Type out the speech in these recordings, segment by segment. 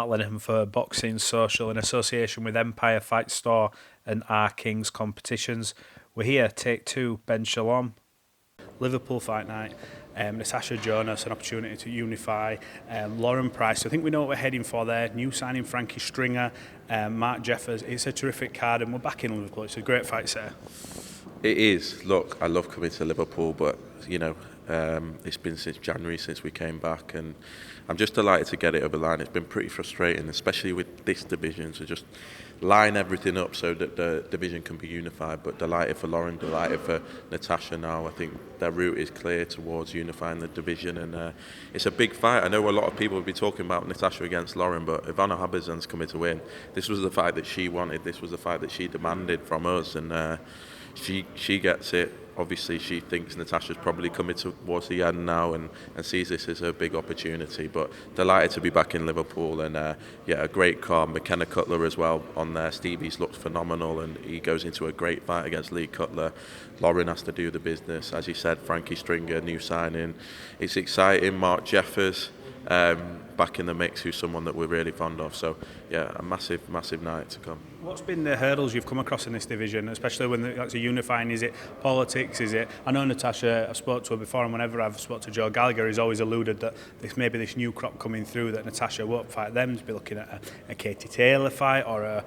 Matt Lenihan for Boxing Social in association with Empire Fight Store and R Kings Competitions. We're here, take two, Ben Shalom. Liverpool fight night. Natasha, Jonas, an opportunity to unify. Lauren Price, I think we know what we're heading for there. New signing Frankie Stringer, Mark Jeffers. It's a terrific card and we're back in Liverpool. It's a great fight, sir. It is. Look, I love coming to Liverpool, but it's been since January since we came back, and I'm just delighted to get it over the line. It's been pretty frustrating, especially with this division, to just line everything up so that the division can be unified. But delighted for Lauren, delighted for Natasha now. I think their route is clear towards unifying the division, and it's a big fight. I know a lot of people will be talking about Natasha against Lauren, but Ivana Habazan's coming to win. This was the fight that she wanted. This was the fight that she demanded from us, and she gets it. Obviously, she thinks Natasha's probably coming towards the end now and sees this as a big opportunity. But delighted to be back in Liverpool, and a great card. McKenna Cutler as well on there. Stevie's looked phenomenal, and he goes into a great fight against Lee Cutler. Lauren has to do the business. As you said, Frankie Stringer, new signing. It's exciting. Mark Jeffers back in the mix, who's someone that we're really fond of. So, yeah, a massive, massive night to come. What's been the hurdles you've come across in this division, especially when it's unifying? Is it politics? Is it? I know Natasha, I've spoke to her before, and whenever I've spoke to Joe Gallagher, he's always alluded that maybe this new crop coming through, that Natasha won't fight them, to be looking at a Katie Taylor fight or a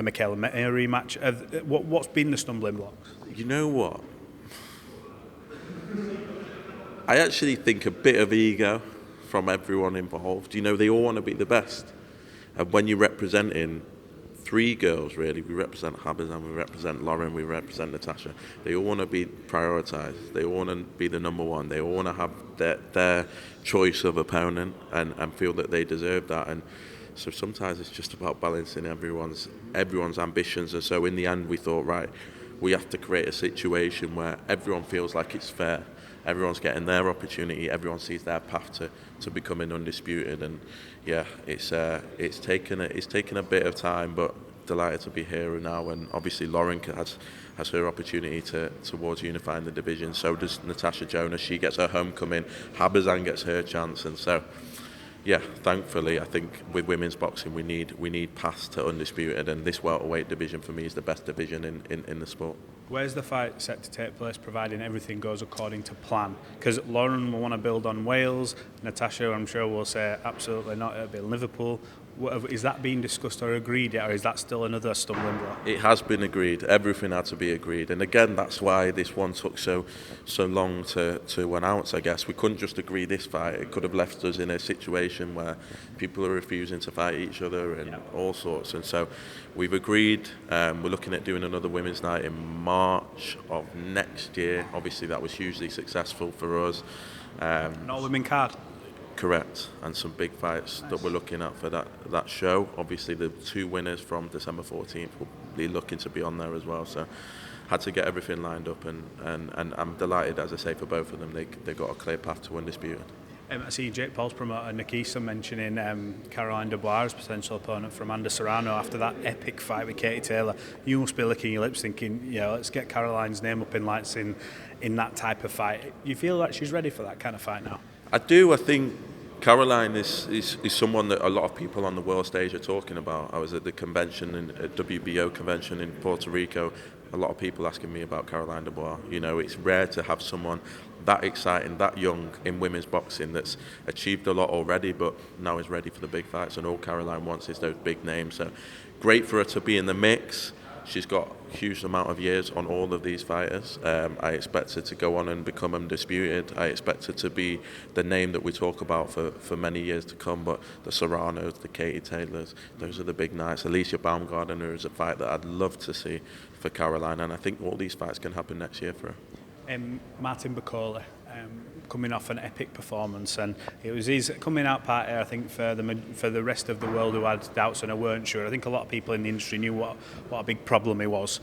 Michaela Mary rematch. What's been the stumbling blocks? You know what? I actually think a bit of ego from everyone involved. They all want to be the best. And when you're representing three girls, really, we represent Habazan, we represent Lauren, we represent Natasha. They all want to be prioritised. They all want to be the number one. They all want to have their choice of opponent and feel that they deserve that. And so sometimes it's just about balancing everyone's ambitions. And so in the end, we thought, right, we have to create a situation where everyone feels like it's fair. Everyone's getting their opportunity. Everyone sees their path to becoming undisputed, and yeah, it's taken a bit of time, but delighted to be here now. And obviously Lauren has her opportunity towards unifying the division. So does Natasha Jonas. She gets her homecoming. Habazan gets her chance, and so yeah, thankfully I think with women's boxing we need paths to undisputed, and this welterweight division for me is the best division in the sport. Where's the fight set to take place, providing everything goes according to plan? Because Lauren will want to build on Wales. Natasha, I'm sure, will say absolutely not. It'll be Liverpool. Is that being discussed or agreed yet, or is that still another stumbling block? It has been agreed. Everything had to be agreed, and again, that's why this one took so long to announce. I guess we couldn't just agree this fight. It could have left us in a situation where people are refusing to fight each other and all sorts. And so we've agreed. We're looking at doing another women's night in March of next year. Obviously, that was hugely successful for us. An all-women card. Correct, and some big fights that we're looking at for that show. Obviously, the two winners from December 14th will be looking to be on there as well. So, had to get everything lined up, and I'm delighted, as I say, for both of them. They got a clear path to undisputed. I see Jake Paul's promoter Natasha mentioning Caroline Dubois as potential opponent for Amanda Serrano after that epic fight with Katie Taylor. You must be licking your lips thinking, let's get Caroline's name up in lights in that type of fight. You feel like she's ready for that kind of fight now? I do. I think Caroline is someone that a lot of people on the world stage are talking about. I was at the convention, at WBO convention in Puerto Rico. A lot of people asking me about Caroline Dubois. It's rare to have someone that exciting, that young in women's boxing that's achieved a lot already, but now is ready for the big fights. And all Caroline wants is those big names. So great for her to be in the mix. She's got a huge amount of years on all of these fighters. I expect her to go on and become undisputed. I expect her to be the name that we talk about for many years to come. But the Serranos, the Katie Taylors, those are the big nights. Alicia Baumgartner is a fight that I'd love to see for Caroline, and I think all these fights can happen next year for her. Martin Bakole, coming off an epic performance, and it was his coming out party, I think, for the rest of the world who had doubts and weren't sure. I think a lot of people in the industry knew what a big problem he was.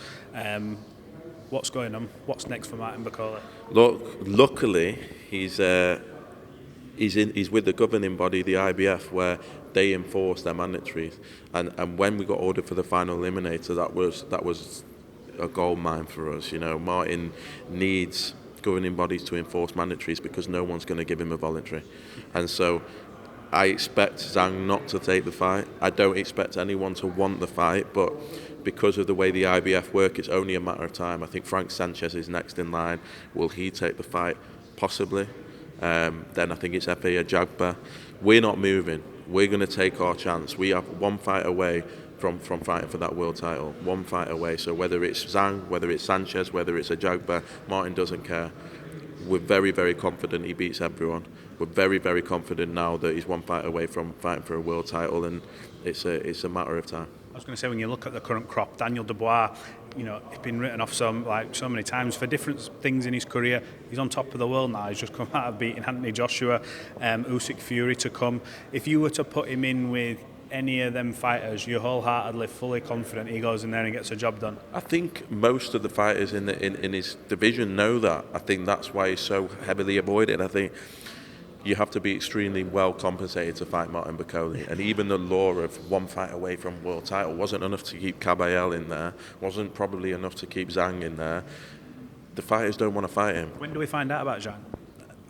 What's going on? What's next for Martin Bakole? Look, luckily he's with the governing body, the IBF, where they enforce their mandatories, and when we got ordered for the final eliminator, that was a gold mine for us. Martin needs governing bodies to enforce mandatories because no one's going to give him a voluntary, and so I expect Zhang not to take the fight. I don't expect anyone to want the fight, but because of the way the IBF work, it's only a matter of time. I think Frank Sanchez is next in line. Will he take the fight? Possibly. Then I think it's Efe Ajagba. We're not moving. We're going to take our chance. We have one fight away from fighting for that world title. One fight away. So whether it's Zhang, whether it's Sanchez, whether it's Ajagba, Martin doesn't care. We're very, very confident he beats everyone. We're very, very confident now that he's one fight away from fighting for a world title, and it's a matter of time. I was going to say, when you look at the current crop, Daniel Dubois, he's been written off so many times for different things in his career. He's on top of the world now. He's just come out of beating Anthony Joshua, Usyk Fury to come. If you were to put him in with any of them fighters, you're wholeheartedly fully confident he goes in there and gets a job done? I think most of the fighters in his division know that. I think that's why he's so heavily avoided. I think you have to be extremely well compensated to fight Martin Bakole, and even the law of one fight away from world title wasn't enough to keep Caballel in there, wasn't probably enough to keep Zhang in there. The fighters don't want to fight him. When do we find out about Zhang?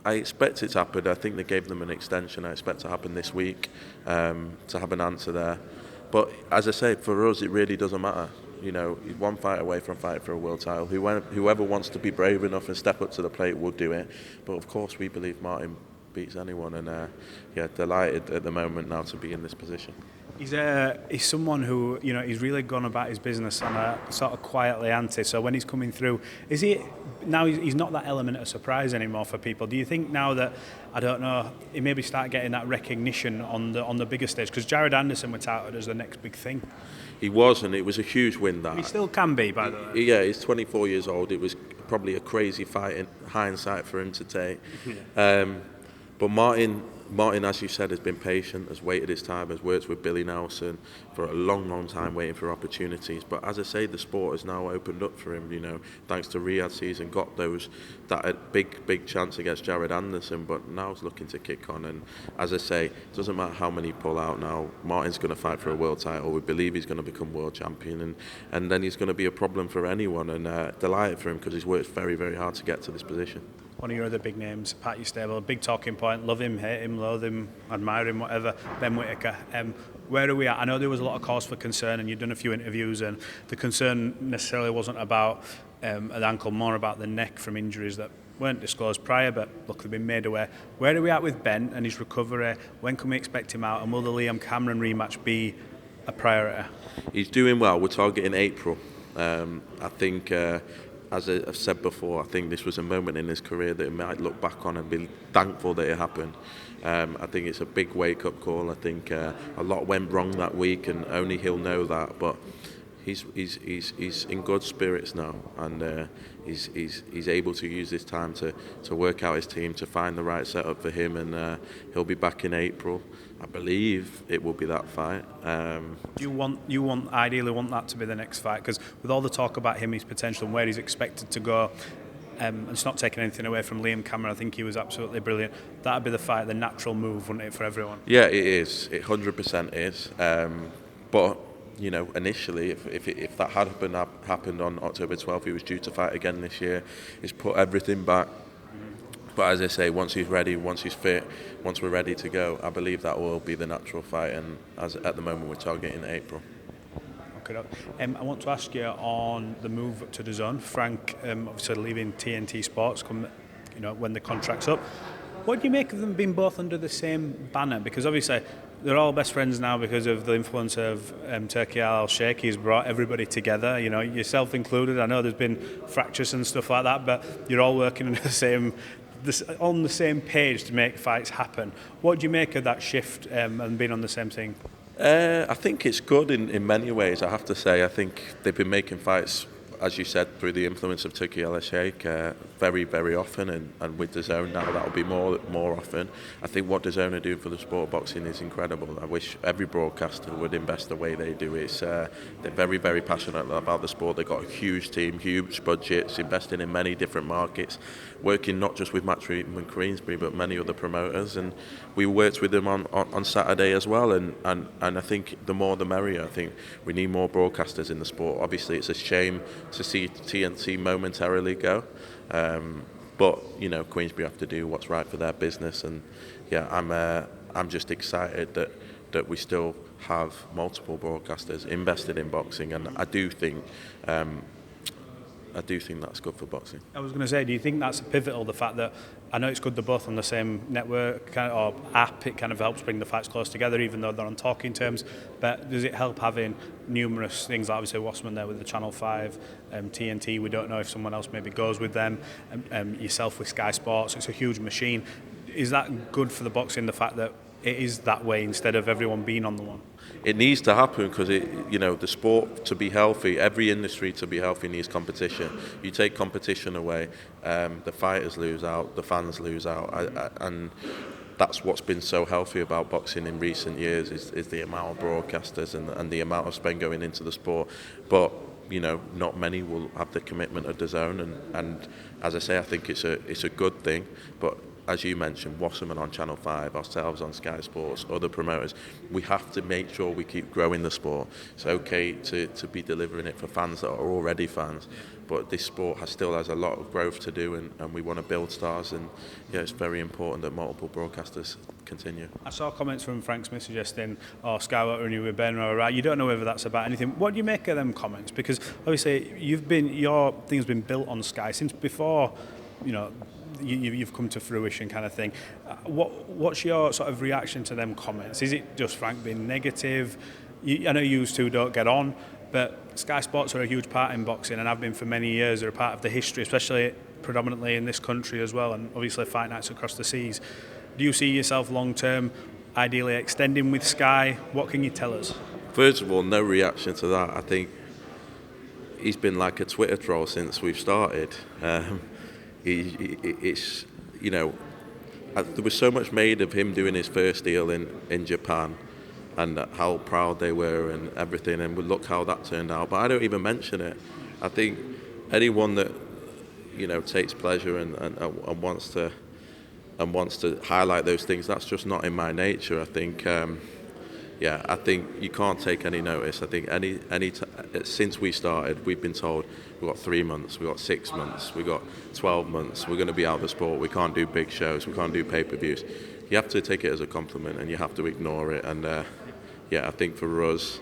I expect it to happen. I think they gave them an extension. I expect it to happen this week, to have an answer there. But as I say, for us, it really doesn't matter. He's one fight away from fighting for a world title. Whoever wants to be brave enough and step up to the plate will do it. But of course, we believe Martin beats anyone, and delighted at the moment now to be in this position. He's someone who, he's really gone about his business on a sort of quietly anti. So when he's coming through, he's not that element of surprise anymore for people? Do you think now that, I don't know, he maybe start getting that recognition on the bigger stage? Because Jared Anderson was touted as the next big thing. He was, and it was a huge win. That he still can be, by the way. Yeah, he's 24 years old. It was probably a crazy fight in hindsight for him to take. Yeah. But Martin, as you said, has been patient, has waited his time, has worked with Billy Nelson for a long, long time, waiting for opportunities. But as I say, the sport has now opened up for him, thanks to Riyadh season, got that big chance against Jared Anderson, but now he's looking to kick on. And as I say, it doesn't matter how many pull out now, Martin's going to fight for a world title. We believe he's going to become world champion, and then he's going to be a problem for anyone, and delighted for him because he's worked very, very hard to get to this position. One of your other big names, Pat Stable, big talking point, love him, hate him, loathe him, admire him, whatever, Ben Whittaker. Where are we at? I know there was a lot of cause for concern, and you've done a few interviews, and the concern necessarily wasn't about an ankle, more about the neck from injuries that weren't disclosed prior, but look, they've been made aware. Where are we at with Ben and his recovery? When can we expect him out, and will the Liam Cameron rematch be a priority? He's doing well. We're targeting April. I think... as I've said before, I think this was a moment in his career that he might look back on and be thankful that it happened. I think it's a big wake-up call. I think a lot went wrong that week, and only he'll know that. But he's in good spirits now, and he's able to use this time to work out his team, to find the right setup for him, and he'll be back in April. I believe it will be that fight. You ideally want that to be the next fight, because with all the talk about him, his potential and where he's expected to go, and it's not taking anything away from Liam Cameron. I think he was absolutely brilliant. That'd be the fight, the natural move, wouldn't it, for everyone? Yeah, it is. It 100% is. But initially, if that had happened on October 12th, he was due to fight again this year. He's put everything back. But as I say, once he's ready, once he's fit, once we're ready to go, I believe that will be the natural fight. And at the moment, we're targeting April. Okay. I want to ask you on the move to DAZN. Frank, obviously leaving TNT Sports, when the contract's up. What do you make of them being both under the same banner? Because obviously they're all best friends now because of the influence of Turki Al-Sheikh. He's brought everybody together, yourself included. I know there's been fractures and stuff like that, but you're all working on the same page to make fights happen. What do you make of that shift and being on the same thing? I think it's good in many ways, I have to say. I think they've been making fights, as you said, through the influence of Turki Al-Sheikh very, very often, and with DAZN now that'll be more often. I think what DAZN are doing for the sport of boxing is incredible. I wish every broadcaster would invest the way they do. They're very, very passionate about the sport. They've got a huge team, huge budgets, investing in many different markets, working not just with Matchroom and Queensberry, but many other promoters. And we worked with them on Saturday as well. And I think the more the merrier. I think we need more broadcasters in the sport. Obviously, it's a shame to see TNT momentarily go. But Queensberry have to do what's right for their business, and yeah, I'm just excited that we still have multiple broadcasters invested in boxing, and I do think that's good for boxing. I was going to say, do you think that's pivotal, the fact that, I know it's good they're both on the same network or app, it kind of helps bring the fights close together even though they're on talking terms, but does it help having numerous things, like obviously Wasserman there with the Channel 5, TNT, we don't know if someone else maybe goes with them, yourself with Sky Sports, it's a huge machine. Is that good for the boxing, the fact that it is that way instead of everyone being on the one? It needs to happen because the sport to be healthy, every industry to be healthy needs competition. You take competition away, the fighters lose out, the fans lose out, and that's what's been so healthy about boxing in recent years is the amount of broadcasters and the amount of spend going into the sport. But not many will have the commitment of DAZN, and as I say, I think it's a good thing. But as you mentioned, Wasserman on Channel 5, ourselves on Sky Sports, other promoters, we have to make sure we keep growing the sport. It's okay to be delivering it for fans that are already fans, but this sport still has a lot of growth to do, and we want to build stars, and it's very important that multiple broadcasters continue. I saw comments from Frank Smith suggesting, Sky won't renew with Ben, right? You don't know whether that's about anything. What do you make of them comments? Because obviously your thing's been built on Sky since before, you've come to fruition kind of thing. What's your sort of reaction to them comments? Is it just Frank being negative? I know you two don't get on, but Sky Sports are a huge part in boxing and have been for many years. They're a part of the history, especially predominantly in this country as well, and obviously fight nights across the seas. Do you see yourself long term ideally extending with Sky? What can you tell us? First of all, no reaction to that. I think he's been like a Twitter troll since we've started. It's there was so much made of him doing his first deal in Japan, and how proud they were and everything, and look how that turned out. But I don't even mention it. I think anyone that takes pleasure and wants to highlight those things, that's just not in my nature. I think I think you can't take any notice. I think since we started, we've been told we've got 3 months, we've got 6 months, we've got 12 months, we're going to be out of the sport, we can't do big shows, we can't do pay-per-views. You have to take it as a compliment and you have to ignore it. And I think for us,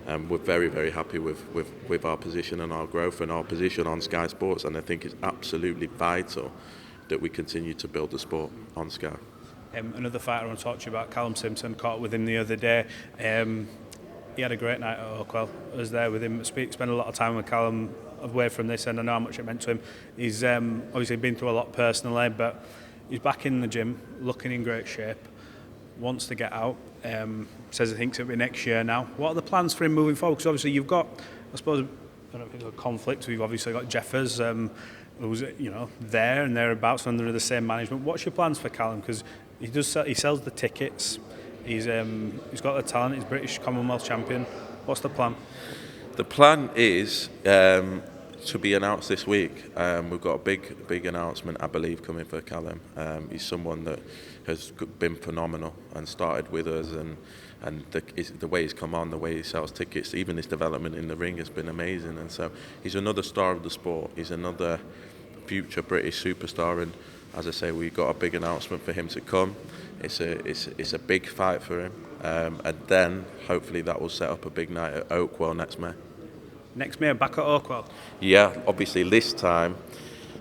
we're very, very happy with our position and our growth and our position on Sky Sports, and I think it's absolutely vital that we continue to build the sport on Sky. Another fighter I want to talk to you about, Callum Simpson, caught with him the other day. He had a great night at Oakwell. I was there with him, spent a lot of time with Callum away from this, and I know how much it meant to him. He's obviously been through a lot personally, but he's back in the gym, looking in great shape, wants to get out, says he thinks it'll be next year now. What are the plans for him moving forward? Because obviously you've got, I suppose, I don't think there's a conflict. We've obviously got Jeffers, who's there and thereabouts under the same management. What's your plans for Callum? Because he sells the tickets. He's got the talent. He's British Commonwealth champion. What's the plan? The plan is to be announced this week. We've got a big announcement, I believe, coming for Callum. He's someone that has been phenomenal and started with us, and the way he's come on, the way he sells tickets, even his development in the ring has been amazing. And so he's another star of the sport. He's another future British superstar, and as I say, we've got a big announcement for him to come. It's a big fight for him, and then hopefully that will set up a big night at Oakwell next May. Next May, back at Oakwell? Yeah, obviously this time.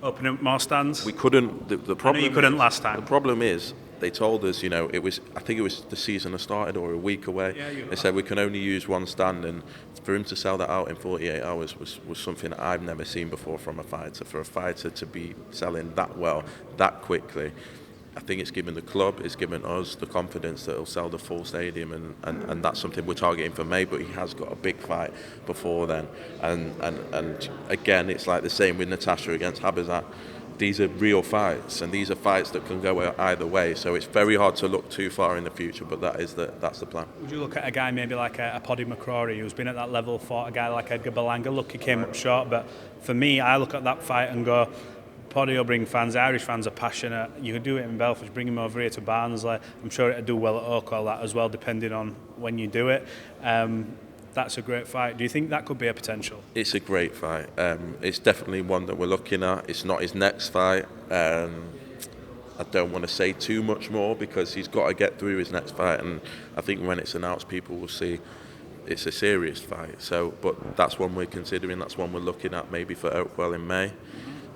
Open up more stands? We couldn't. The problem. I know you couldn't last time. The problem is, they told us, I think it was the season had started or a week away. Yeah, they said we can only use one stand, and for him to sell that out in 48 hours was something that I've never seen before from a fighter. For a fighter to be selling that well, that quickly, I think it's given the club, it's given us the confidence that he'll sell the full stadium, and that's something we're targeting for May, but he has got a big fight before then. And again, it's like the same with Natasha against Habazat. These are real fights, and these are fights that can go either way. So it's very hard to look too far in the future, but that's the plan. Would you look at a guy maybe like a Paddy McCrory, who's been at that level, fought a guy like Edgar Berlanga? Look, he came up short, but for me, I look at that fight and go, Paddy will bring fans. Irish fans are passionate. You could do it in Belfast, bring him over here to Barnsley. I'm sure it'd do well at Oakwell that as well, depending on when you do it. That's a great fight. Do you think that could be a potential? It's a great fight. It's definitely one that we're looking at. It's not his next fight. I don't want to say too much more because he's got to get through his next fight, and I think when it's announced, people will see it's a serious fight. So, but that's one we're considering. That's one we're looking at maybe for Oakwell in May.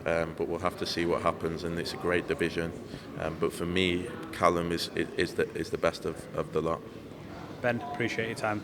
But we'll have to see what happens, and it's a great division. But for me, Callum is the best of the lot. Ben, appreciate your time.